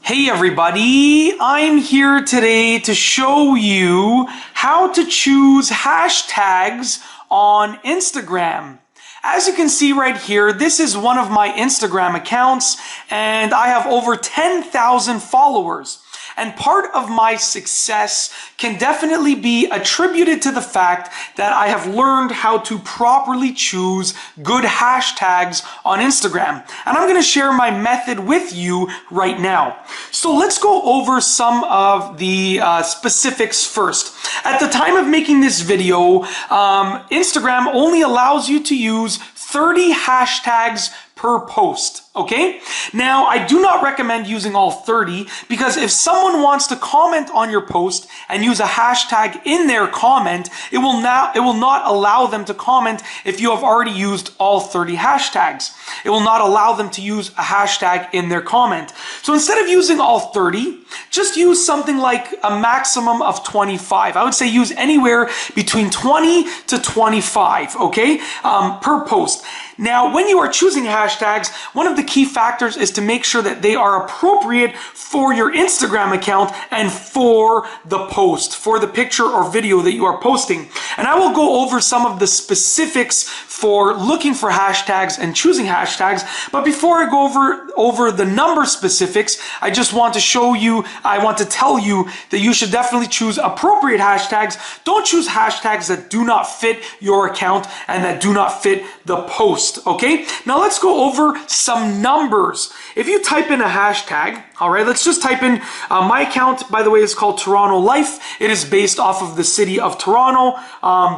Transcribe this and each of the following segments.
Hey everybody, I'm here today to show you how to choose hashtags on Instagram. As you can see right here, this is one of my Instagram accounts and I have over 10,000 followers. And part of my success can definitely be attributed to the fact that I have learned how to properly choose good hashtags on Instagram. And I'm going to share my method with you right now. So let's go over some of the specifics first. At the time of making this video, Instagram only allows you to use 30 hashtags per post, okay? Now, I do not recommend using all 30 because if someone wants to comment on your post and use a hashtag in their comment, it will not allow them to comment if you have already used all 30 hashtags. It will not allow them to use a hashtag in their comment. So instead of using all 30, just use something like a maximum of 25. I would say use anywhere between 20 to 25, okay, per post. Now, when you are choosing hashtags, one of the key factors is to make sure that they are appropriate for your Instagram account and for the post, for the picture or video that you are posting. And I will go over some of the specifics for looking for hashtags and choosing hashtags. But before I go over the number specifics, I just want to show you, I want to tell you that you should definitely choose appropriate hashtags. Don't choose hashtags that do not fit your account and that do not fit the post. Okay, now let's go over some numbers. If you type in a hashtag, all right, let's just type in, my account, by the way, is called Toronto Life. It is based off of the city of Toronto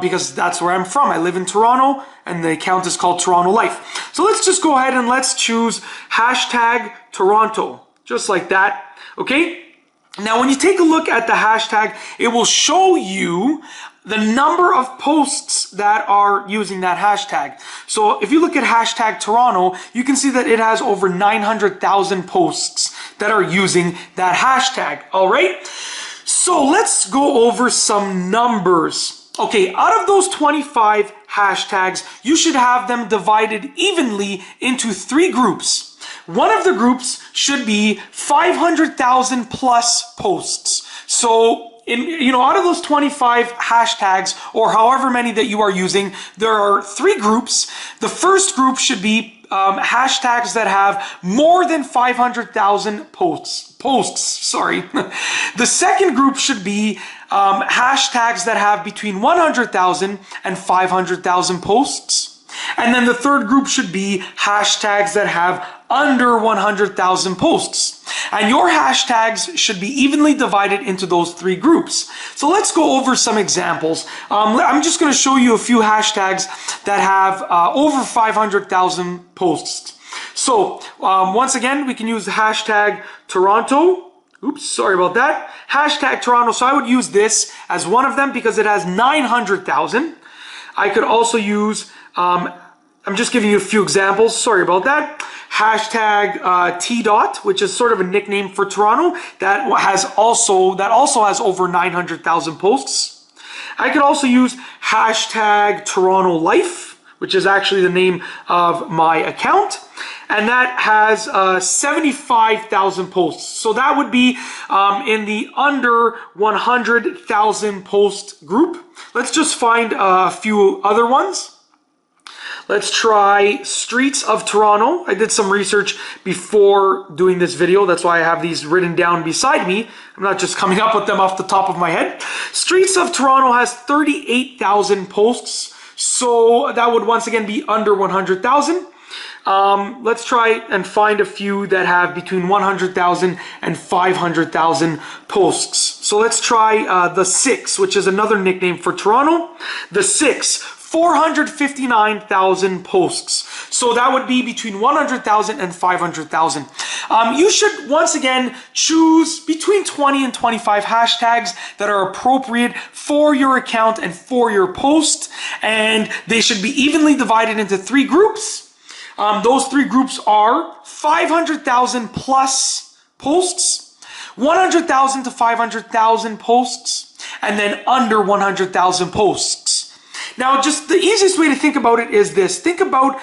because that's where I'm from. I live in Toronto and the account is called Toronto Life. So let's just go ahead and let's choose hashtag Toronto, just like that, okay? Now, when you take a look at the hashtag, it will show you the number of posts that are using that hashtag. So if you look at hashtag Toronto, you can see that it has over 900,000 posts that are using that hashtag. All right. So let's go over some numbers. Okay, out of those 25 hashtags, you should have them divided evenly into 3 groups. One of the groups should be 500,000 plus posts. So out of those 25 hashtags or however many that you are using, there are 3 groups. The first group should be hashtags that have more than 500,000 posts. The second group should be hashtags that have between 100,000 and 500,000 posts. And then the third group should be hashtags that have under 100,000 posts. And your hashtags should be evenly divided into those 3 groups. So let's go over some examples. I'm just going to show you a few hashtags that have over 500,000 posts. So once again, we can use the hashtag Toronto. Oops, sorry about that. Hashtag Toronto. So I would use this as one of them because it has 900,000. I could also use, I'm just giving you a few examples. Sorry about that. Hashtag T-Dot, which is sort of a nickname for Toronto, that also has over 900,000 posts. I could also use hashtag Toronto Life, which is actually the name of my account, and that has 75,000 posts. So that would be in the under 100,000 post group. Let's just find a few other ones. Let's try Streets of Toronto. I did some research before doing this video. That's why I have these written down beside me. I'm not just coming up with them off the top of my head. Streets of Toronto has 38,000 posts. So that would once again be under 100,000. Let's try and find a few that have between 100,000 and 500,000 posts. So let's try The Six, which is another nickname for Toronto. The Six. 459,000 posts. So that would be between 100,000 and 500,000. You should once again choose between 20 and 25 hashtags that are appropriate for your account and for your post. And they should be evenly divided into 3 groups. Those 3 groups are 500,000 plus posts, 100,000 to 500,000 posts, and then under 100,000 posts. Now, just the easiest way to think about it is this. Think about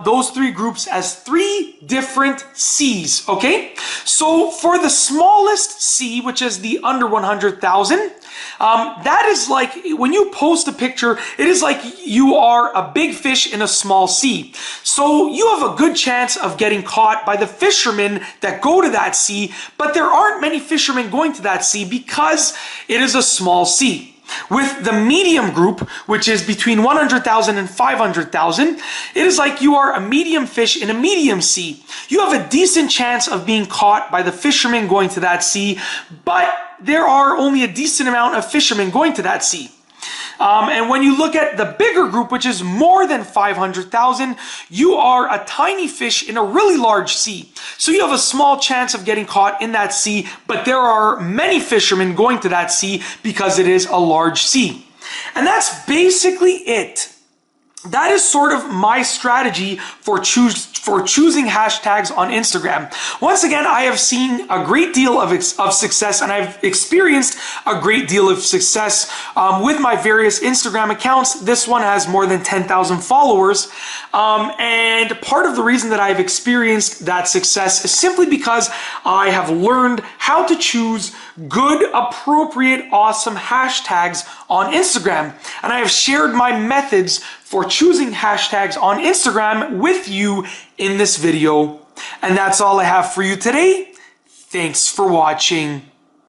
those three groups as three different C's, okay? So for the smallest C, which is the under 100,000, that is like, when you post a picture, it is like you are a big fish in a small sea. So you have a good chance of getting caught by the fishermen that go to that sea, but there aren't many fishermen going to that sea because it is a small sea. With the medium group, which is between 100,000 and 500,000, it is like you are a medium fish in a medium sea. You have a decent chance of being caught by the fishermen going to that sea, but there are only a decent amount of fishermen going to that sea. And when you look at the bigger group, which is more than 500,000, you are a tiny fish in a really large sea. So you have a small chance of getting caught in that sea, but there are many fishermen going to that sea because it is a large sea. And that's basically it. That is sort of my strategy for choosing hashtags on Instagram. Once again, I have seen a great deal of success, and I've experienced a great deal of success with my various Instagram accounts. This one has more than 10,000 followers. And part of the reason that I've experienced that success is simply because I have learned how to choose good, appropriate, awesome hashtags on Instagram. And I have shared my methods for choosing hashtags on Instagram with you in this video. And that's all I have for you today. Thanks for watching.